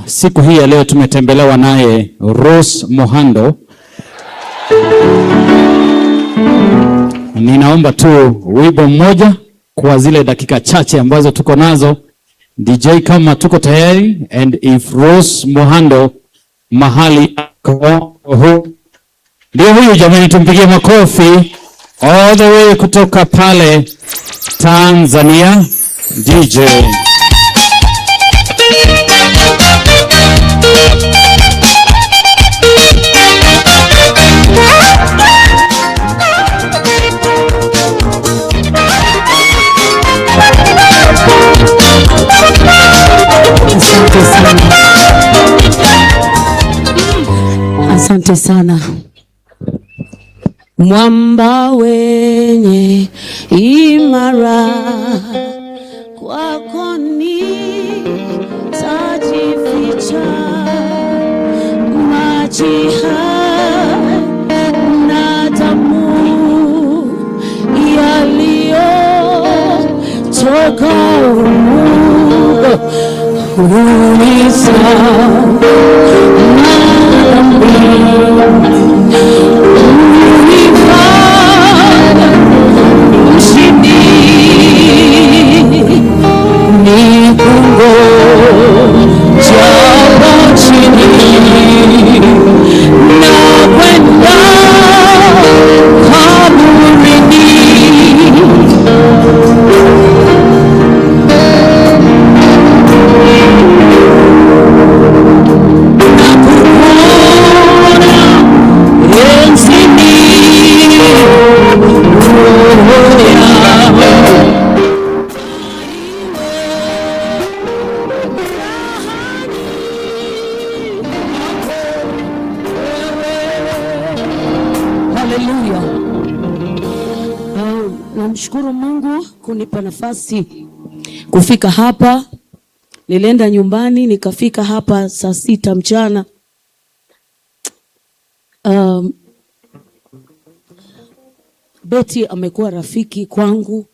siku hii ya leo tumetembelewa naye Rose Muhando. Ninaomba tu wimbo mmoja kwa zile dakika chache ambazo tuko nazo. DJ kama tuko tayari, and if Rose Muhando mahali ndio huyu jamani, tumpigie makofi all the way kutoka pale Tanzania. DJ asante sana. Mwamba wenye imara, kwako nitajificha, maji haya na damu yaliyotoka Haleluya. Namshukuru Mungu kunipa nafasi kufika hapa. Nilienda nyumbani nikafika hapa saa 6 mchana. Betty amekuwa rafiki kwangu,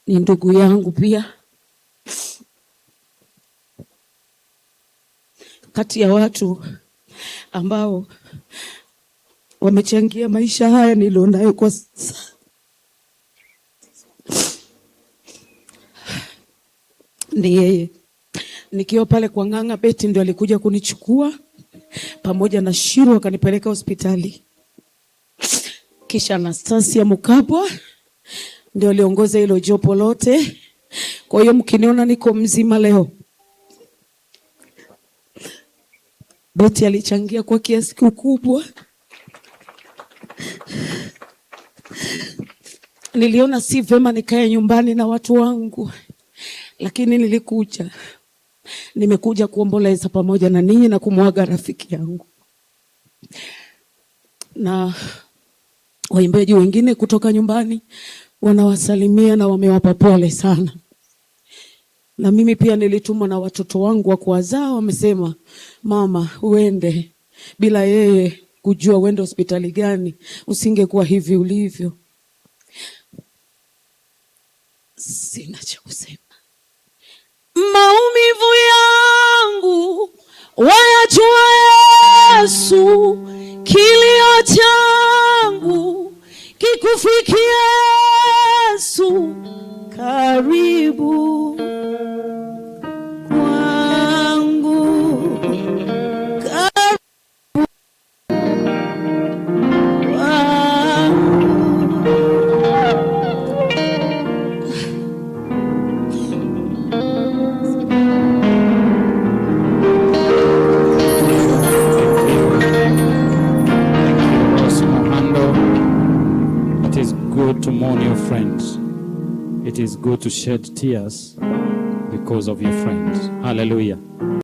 ni ndugu yangu pia. Kati ya watu ambao wamechangia maisha haya nilionayo kwa sasa. Ni yeye. Nikiwa pale kwa Ng'ang'a, Betty ndio alikuja kunichukua pamoja na Shiro akanipeleka hospitali. Kisha Anastasia Mukabwa ndio aliongoza hilo jopo lote. Kwa hiyo mkiniona niko mzima leo, Betty alichangia kwa kiasi kikubwa. Niliona si vema nikae nyumbani na watu wangu, lakini nilikuja. Nimekuja kuomboleza pamoja na ninyi na kumwaga rafiki yangu. Na waimbaji wengine kutoka nyumbani wanawasalimia na wamewapa pole sana. Na mimi pia nilitumwa na watoto wangu wa kuwazaa, wamesema mama uende, bila yeye kujua uende hospitali gani usingekuwa hivi ulivyo. Sina cha kusema. Maumivu yangu wayajua Yesu, kilio changu kikufikia Yesu, karibu kwangu, karibu to mourn your friends. It is good to shed tears because of your friends. Hallelujah.